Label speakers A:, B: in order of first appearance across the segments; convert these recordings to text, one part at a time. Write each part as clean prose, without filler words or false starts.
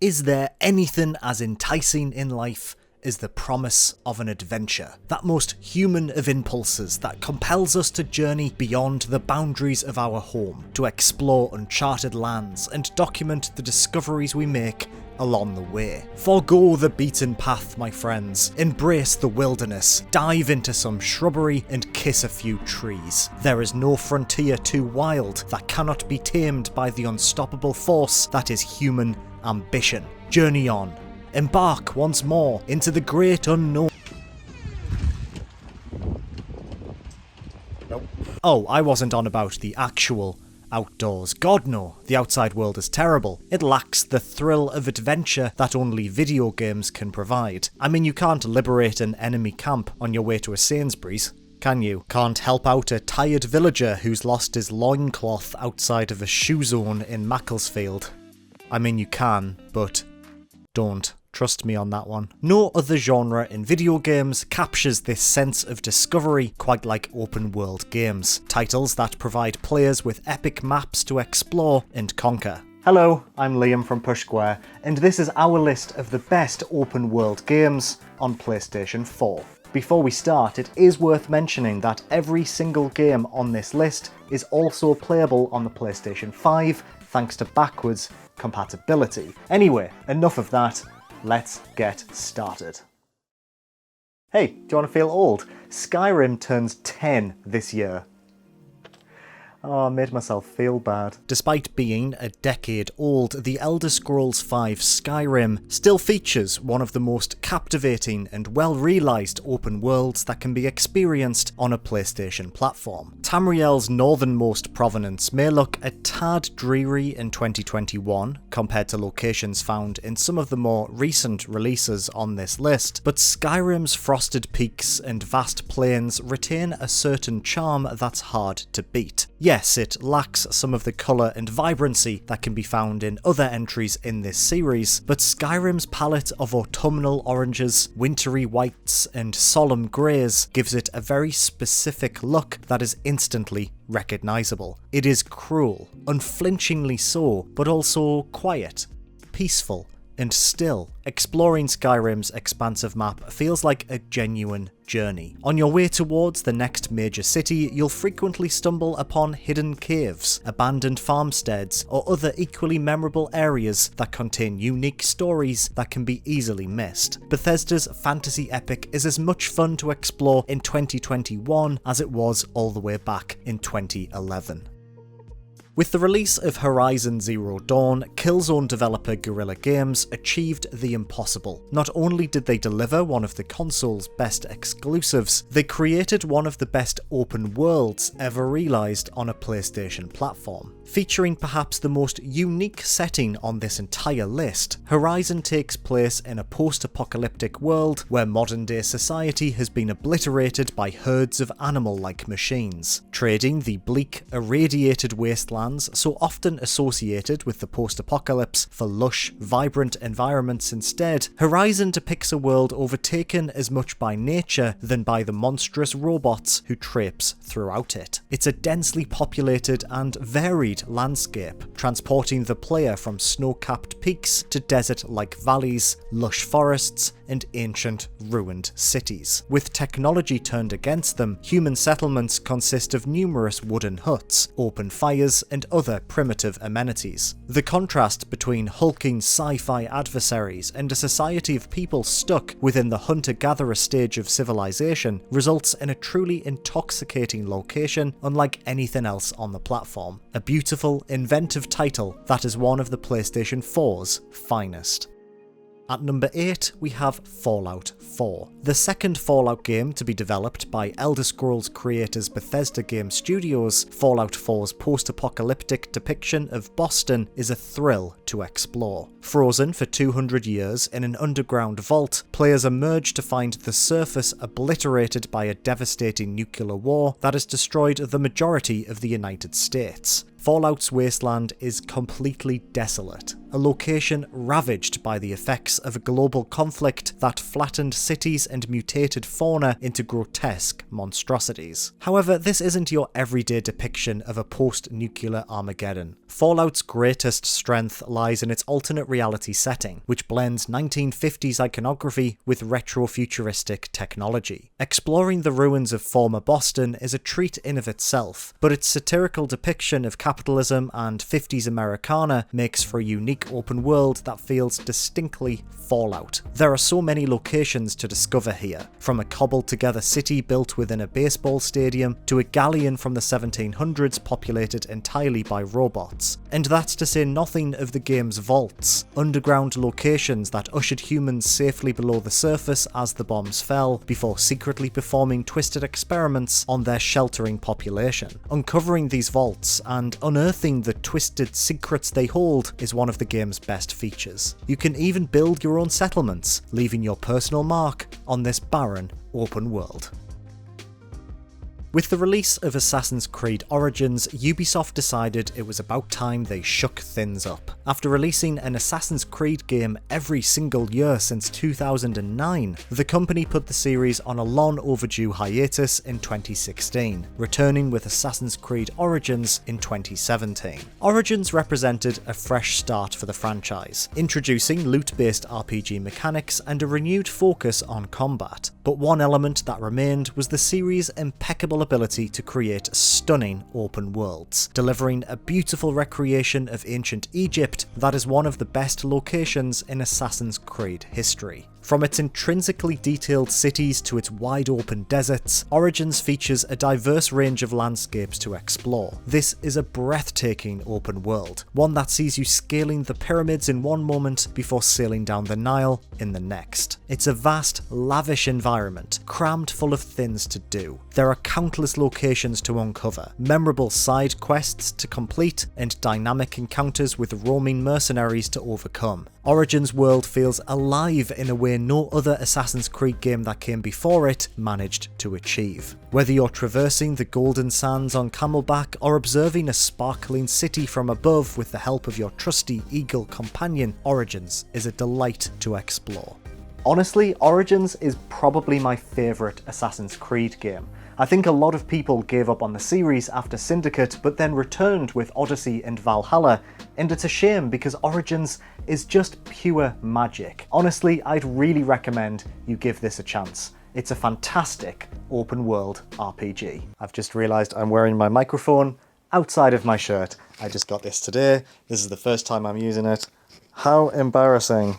A: Is there anything as enticing in life as the promise of an adventure? That most human of impulses that compels us to journey beyond the boundaries of our home, to explore uncharted lands and document the discoveries we make along the way. Forgo the beaten path, my friends. Embrace the wilderness, dive into some shrubbery and kiss a few trees. There is no frontier too wild that cannot be tamed by the unstoppable force that is human ambition. Journey on. Embark once more into the great unknown. Nope. Oh, I wasn't on about the actual outdoors. God no, the outside world is terrible. It lacks the thrill of adventure that only video games can provide. I mean, you can't liberate an enemy camp on your way to a Sainsbury's, can you? Can't help out a tired villager who's lost his loincloth outside of a shoe zone in Macclesfield. I mean, you can, but don't. Trust me on that one. No other genre in video games captures this sense of discovery quite like open world games. Titles that provide players with epic maps to explore and conquer. Hello, I'm Liam from Push Square, and this is our list of the best open world games on PlayStation 4. Before we start, it is worth mentioning that every single game on this list is also playable on the PlayStation 5 thanks to backwards compatibility. Anyway, enough of that. Let's get started. Hey, do you want to feel old? Skyrim turns 10 this year. Oh, I made myself feel bad. Despite being a decade old, The Elder Scrolls V Skyrim still features one of the most captivating and well-realised open worlds that can be experienced on a PlayStation platform. Tamriel's northernmost provenance may look a tad dreary in 2021 compared to locations found in some of the more recent releases on this list, but Skyrim's frosted peaks and vast plains retain a certain charm that's hard to beat. Yes, it lacks some of the colour and vibrancy that can be found in other entries in this series, but Skyrim's palette of autumnal oranges, wintry whites and solemn greys gives it a very specific look that is instantly recognisable. It is cruel, unflinchingly so, but also quiet, peaceful and still. Exploring Skyrim's expansive map feels like a genuine journey. On your way towards the next major city, you'll frequently stumble upon hidden caves, abandoned farmsteads, or other equally memorable areas that contain unique stories that can be easily missed. Bethesda's fantasy epic is as much fun to explore in 2021 as it was all the way back in 2011. With the release of Horizon Zero Dawn, Killzone developer Guerrilla Games achieved the impossible. Not only did they deliver one of the console's best exclusives, they created one of the best open worlds ever realised on a PlayStation platform. Featuring perhaps the most unique setting on this entire list, Horizon takes place in a post-apocalyptic world where modern-day society has been obliterated by herds of animal-like machines. Trading the bleak, irradiated wastelands so often associated with the post-apocalypse for lush, vibrant environments instead, Horizon depicts a world overtaken as much by nature than by the monstrous robots who traipse throughout it. It's a densely populated and varied landscape, transporting the player from snow-capped peaks to desert-like valleys, lush forests, and ancient ruined cities. With technology turned against them, human settlements consist of numerous wooden huts, open fires, and other primitive amenities. The contrast between hulking sci-fi adversaries and a society of people stuck within the hunter-gatherer stage of civilization results in a truly intoxicating location unlike anything else on the platform. A beautiful, inventive title that is one of the PlayStation 4's finest. At number 8, we have Fallout 4. The second Fallout game to be developed by Elder Scrolls creators Bethesda Game Studios, Fallout 4's post-apocalyptic depiction of Boston is a thrill to explore. Frozen for 200 years in an underground vault, players emerge to find the surface obliterated by a devastating nuclear war that has destroyed the majority of the United States. Fallout's wasteland is completely desolate, a location ravaged by the effects of a global conflict that flattened cities and mutated fauna into grotesque monstrosities. However, this isn't your everyday depiction of a post-nuclear Armageddon. Fallout's greatest strength lies in its alternate reality setting, which blends 1950s iconography with retro-futuristic technology. Exploring the ruins of former Boston is a treat in of itself, but its satirical depiction of capitalism and 50s Americana makes for a unique open world that feels distinctly Fallout. There are so many locations to discover here, from a cobbled-together city built within a baseball stadium to a galleon from the 1700s populated entirely by robots. And that's to say nothing of the game's vaults, underground locations that ushered humans safely below the surface as the bombs fell, before secretly performing twisted experiments on their sheltering population. Uncovering these vaults and unearthing the twisted secrets they hold is one of the game's best features. You can even build your own settlements, leaving your personal mark on this barren open world. With the release of Assassin's Creed Origins, Ubisoft decided it was about time they shook things up. After releasing an Assassin's Creed game every single year since 2009, the company put the series on a long overdue hiatus in 2016, returning with Assassin's Creed Origins in 2017. Origins represented a fresh start for the franchise, introducing loot-based RPG mechanics and a renewed focus on combat. But one element that remained was the series' impeccable ability to create stunning open worlds, delivering a beautiful recreation of ancient Egypt that is one of the best locations in Assassin's Creed history. From its intrinsically detailed cities to its wide open deserts, Origins features a diverse range of landscapes to explore. This is a breathtaking open world, one that sees you scaling the pyramids in one moment before sailing down the Nile in the next. It's a vast, lavish environment, crammed full of things to do. There are countless locations to uncover, memorable side quests to complete, and dynamic encounters with roaming mercenaries to overcome. Origins' world feels alive in a way no other Assassin's Creed game that came before it managed to achieve. Whether you're traversing the golden sands on Camelback or observing a sparkling city from above with the help of your trusty eagle companion, Origins is a delight to explore. Honestly, Origins is probably my favourite Assassin's Creed game. I think a lot of people gave up on the series after Syndicate, but then returned with Odyssey and Valhalla, and it's a shame because Origins is just pure magic. Honestly, I'd really recommend you give this a chance. It's a fantastic open world RPG. I've just realised I'm wearing my microphone outside of my shirt. I just got this today. This is the first time I'm using it. How embarrassing.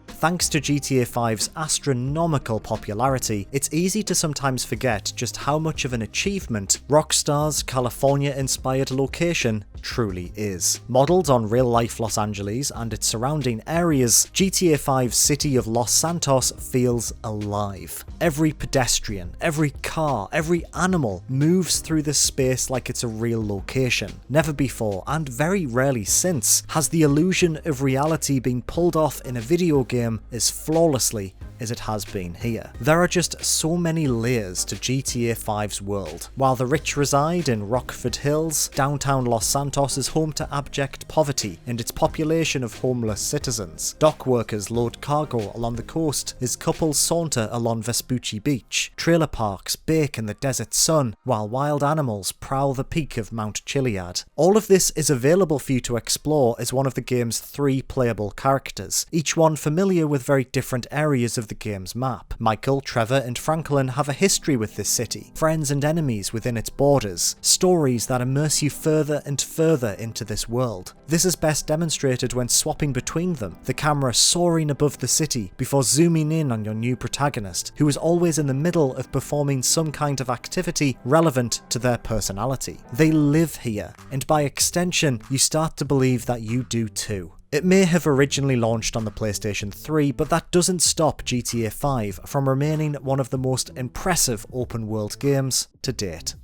A: Thanks to GTA 5's astronomical popularity, it's easy to sometimes forget just how much of an achievement Rockstar's California-inspired location truly is. Modelled on real-life Los Angeles and its surrounding areas, GTA 5's city of Los Santos feels alive. Every pedestrian, every car, every animal moves through this space like it's a real location. Never before, and very rarely since, has the illusion of reality been pulled off in a video game as flawlessly as it has been here. There are just so many layers to GTA 5's world. While the rich reside in Rockford Hills, downtown Los Santos is home to abject poverty and its population of homeless citizens. Dock workers load cargo along the coast as couples saunter along Vespucci Beach. Trailer parks bake in the desert sun, while wild animals prowl the peak of Mount Chiliad. All of this is available for you to explore as one of the game's 3 playable characters, each one familiar with very different areas of the game's map. Michael, Trevor, and Franklin have a history with this city, friends and enemies within its borders, stories that immerse you further and further into this world. This is best demonstrated when swapping between them, the camera soaring above the city before zooming in on your new protagonist, who is always in the middle of performing some kind of activity relevant to their personality. They live here, and by extension, you start to believe that you do too. It may have originally launched on the PlayStation 3, but that doesn't stop GTA 5 from remaining one of the most impressive open world games to date.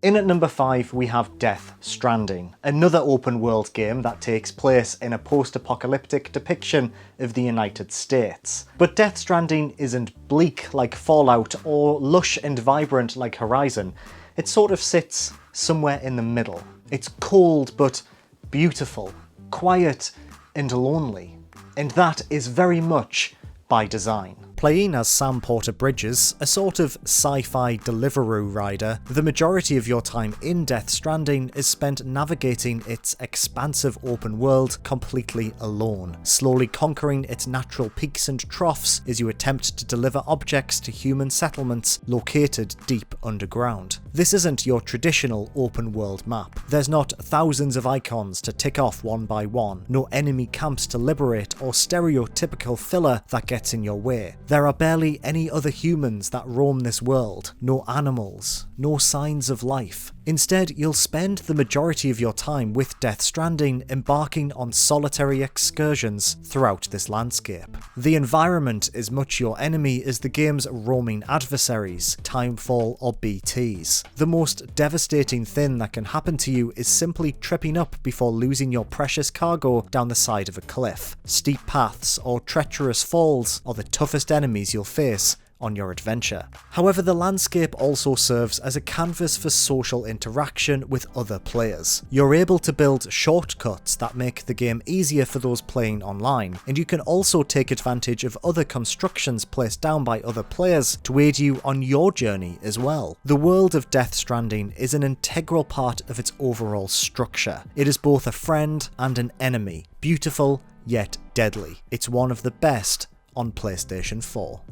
A: In at number 5 we have Death Stranding, another open world game that takes place in a post-apocalyptic depiction of the United States. But Death Stranding isn't bleak like Fallout or lush and vibrant like Horizon. It sort of sits somewhere in the middle. It's cold but beautiful, quiet and lonely. And that is very much by design. Playing as Sam Porter Bridges, a sort of sci-fi Deliveroo rider, the majority of your time in Death Stranding is spent navigating its expansive open world completely alone, slowly conquering its natural peaks and troughs as you attempt to deliver objects to human settlements located deep underground. This isn't your traditional open world map. There's not thousands of icons to tick off one by one, no enemy camps to liberate or stereotypical filler that gets in your way. There are barely any other humans that roam this world, no animals, no signs of life. Instead, you'll spend the majority of your time with Death Stranding embarking on solitary excursions throughout this landscape. The environment is much your enemy as the game's roaming adversaries, Timefall or BTs. The most devastating thing that can happen to you is simply tripping up before losing your precious cargo down the side of a cliff. Steep paths or treacherous falls are the toughest enemies you'll face on your adventure. However, the landscape also serves as a canvas for social interaction with other players. You're able to build shortcuts that make the game easier for those playing online, and you can also take advantage of other constructions placed down by other players to aid you on your journey as well. The world of Death Stranding is an integral part of its overall structure. It is both a friend and an enemy, beautiful yet deadly. It's one of the best on PlayStation 4.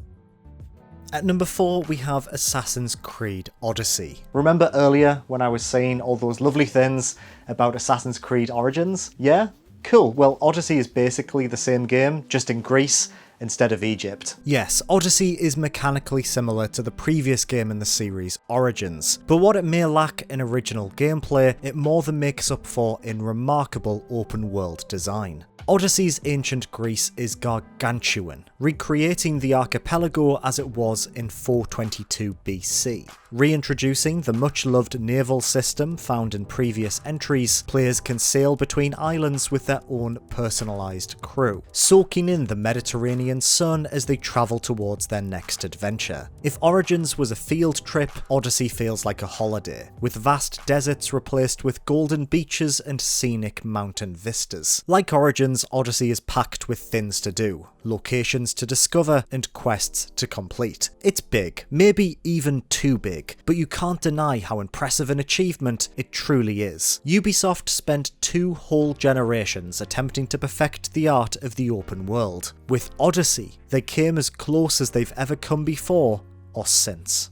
A: At number 4, we have Assassin's Creed Odyssey. Remember earlier when I was saying all those lovely things about Assassin's Creed Origins? Yeah? Cool. Well, Odyssey is basically the same game, just in Greece instead of Egypt. Yes, Odyssey is mechanically similar to the previous game in the series, Origins, but what it may lack in original gameplay, it more than makes up for in remarkable open world design. Odyssey's ancient Greece is gargantuan, recreating the archipelago as it was in 422 BC. Reintroducing the much-loved naval system found in previous entries, players can sail between islands with their own personalised crew, soaking in the Mediterranean sun as they travel towards their next adventure. If Origins was a field trip, Odyssey feels like a holiday, with vast deserts replaced with golden beaches and scenic mountain vistas. Like Origins, Odyssey is packed with things to do, locations to discover, and quests to complete. It's big, maybe even too big, but you can't deny how impressive an achievement it truly is. Ubisoft spent 2 whole generations attempting to perfect the art of the open world. With Odyssey, they came as close as they've ever come before or since.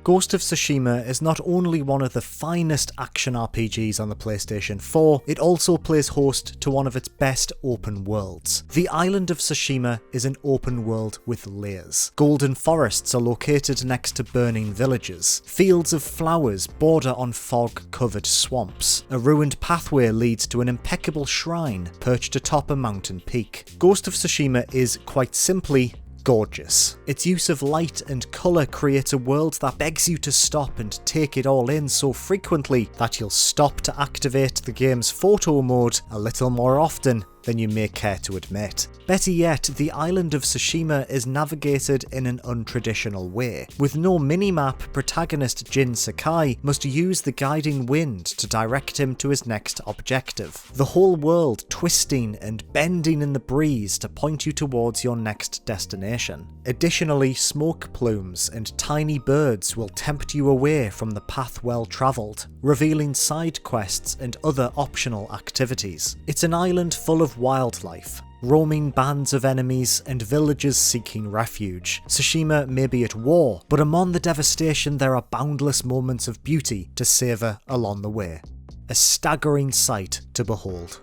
A: Ghost of Tsushima is not only one of the finest action RPGs on the PlayStation 4, it also plays host to one of its best open worlds. The island of Tsushima is an open world with layers. Golden forests are located next to burning villages. Fields of flowers border on fog-covered swamps. A ruined pathway leads to an impeccable shrine perched atop a mountain peak. Ghost of Tsushima is, quite simply, gorgeous. Its use of light and colour creates a world that begs you to stop and take it all in so frequently that you'll stop to activate the game's photo mode a little more often than you may care to admit. Better yet, the island of Tsushima is navigated in an untraditional way. With no minimap, protagonist Jin Sakai must use the guiding wind to direct him to his next objective. The whole world twisting and bending in the breeze to point you towards your next destination. Additionally, smoke plumes and tiny birds will tempt you away from the path well travelled, revealing side quests and other optional activities. It's an island full of wildlife, roaming bands of enemies and villagers seeking refuge. Tsushima may be at war, but among the devastation there are boundless moments of beauty to savour along the way. A staggering sight to behold.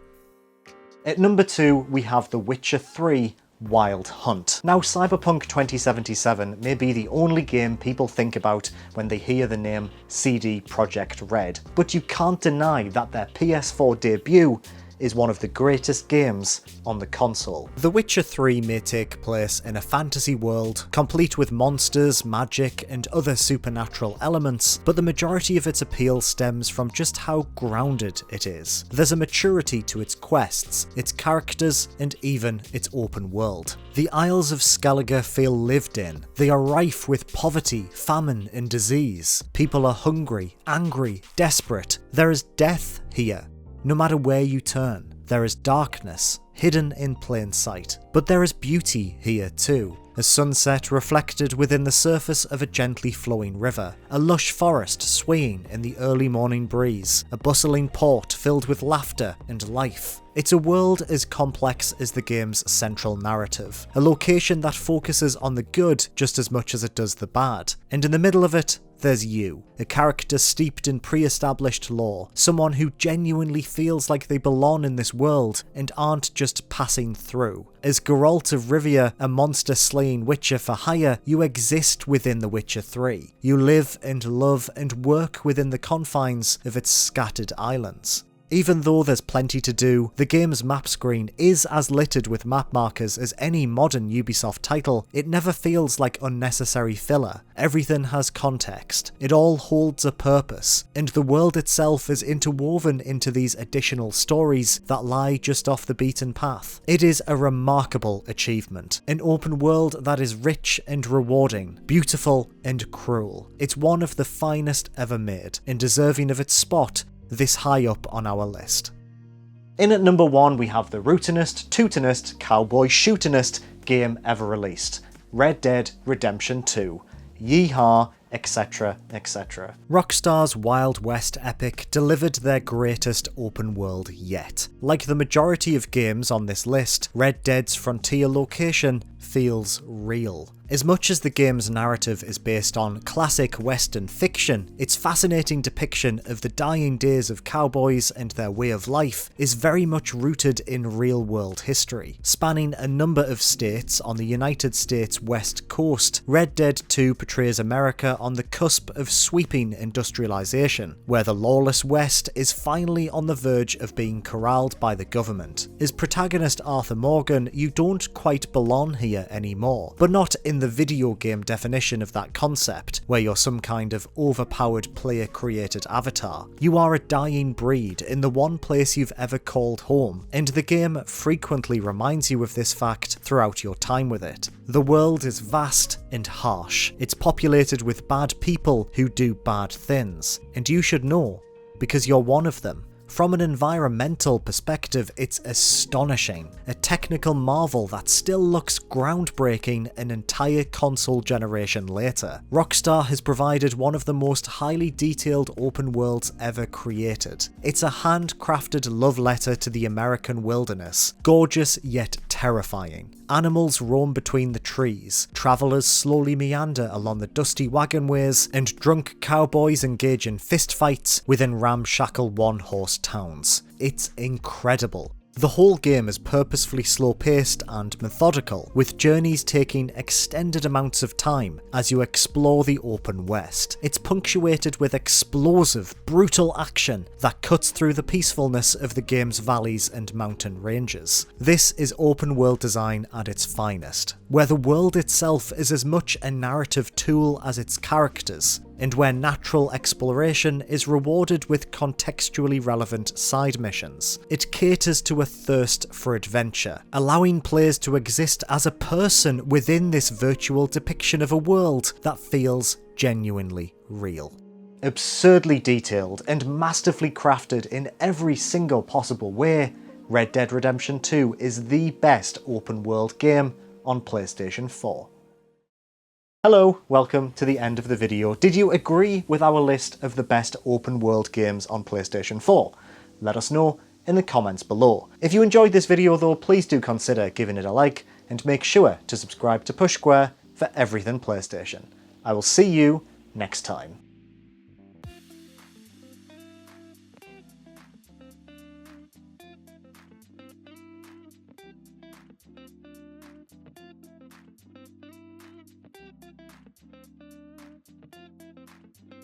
A: At number 2, we have The Witcher 3 Wild Hunt. Now, Cyberpunk 2077 may be the only game people think about when they hear the name CD Projekt Red, but you can't deny that their PS4 debut is one of the greatest games on the console. The Witcher 3 may take place in a fantasy world, complete with monsters, magic, and other supernatural elements, but the majority of its appeal stems from just how grounded it is. There's a maturity to its quests, its characters, and even its open world. The Isles of Skellige feel lived in. They are rife with poverty, famine, and disease. People are hungry, angry, desperate. There is death here. No matter where you turn, there is darkness, hidden in plain sight. But there is beauty here too. A sunset reflected within the surface of a gently flowing river, a lush forest swaying in the early morning breeze, a bustling port filled with laughter and life. It's a world as complex as the game's central narrative, a location that focuses on the good just as much as it does the bad, and in the middle of it, there's you, a character steeped in pre-established lore, someone who genuinely feels like they belong in this world and aren't just passing through. As Geralt of Rivia, a monster-slaying Witcher for hire, you exist within The Witcher 3. You live and love and work within the confines of its scattered islands. Even though there's plenty to do, the game's map screen is as littered with map markers as any modern Ubisoft title. It never feels like unnecessary filler. Everything has context, it all holds a purpose, and the world itself is interwoven into these additional stories that lie just off the beaten path. It is a remarkable achievement, an open world that is rich and rewarding, beautiful and cruel. It's one of the finest ever made, and deserving of its spot this high up on our list. In at number 1 we have the rootinest, tootinest, cowboy shootinest game ever released, Red Dead Redemption 2. Yeehaw, etc, etc. Rockstar's Wild West epic delivered their greatest open world yet. Like the majority of games on this list, Red Dead's frontier location feels real. As much as the game's narrative is based on classic Western fiction, its fascinating depiction of the dying days of cowboys and their way of life is very much rooted in real-world history. Spanning a number of states on the United States West Coast, Red Dead 2 portrays America on the cusp of sweeping industrialization, where the lawless West is finally on the verge of being corralled by the government. As protagonist Arthur Morgan, you don't quite belong here anymore, but not in the video game definition of that concept, where you're some kind of overpowered player-created avatar. You are a dying breed in the one place you've ever called home, and the game frequently reminds you of this fact throughout your time with it. The world is vast and harsh. It's populated with bad people who do bad things, and you should know, because you're one of them. From an environmental perspective, it's astonishing, a technical marvel that still looks groundbreaking an entire console generation later. Rockstar has provided one of the most highly detailed open worlds ever created. It's a handcrafted love letter to the American wilderness, gorgeous yet terrifying. Animals roam between the trees, travellers slowly meander along the dusty wagonways, and drunk cowboys engage in fistfights within ramshackle one-horse towns. It's incredible. The whole game is purposefully slow-paced and methodical, with journeys taking extended amounts of time as you explore the open west. It's punctuated with explosive, brutal action that cuts through the peacefulness of the game's valleys and mountain ranges. This is open world design at its finest, where the world itself is as much a narrative tool as its characters, and where natural exploration is rewarded with contextually relevant side missions. It caters to a thirst for adventure, allowing players to exist as a person within this virtual depiction of a world that feels genuinely real. Absurdly detailed and masterfully crafted in every single possible way, Red Dead Redemption 2 is the best open world game on PlayStation 4. Hello, welcome to the end of the video. Did you agree with our list of the best open world games on PlayStation 4? Let us know in the comments below. If you enjoyed this video though, please do consider giving it a like and make sure to subscribe to Push Square for everything PlayStation. I will see you next time.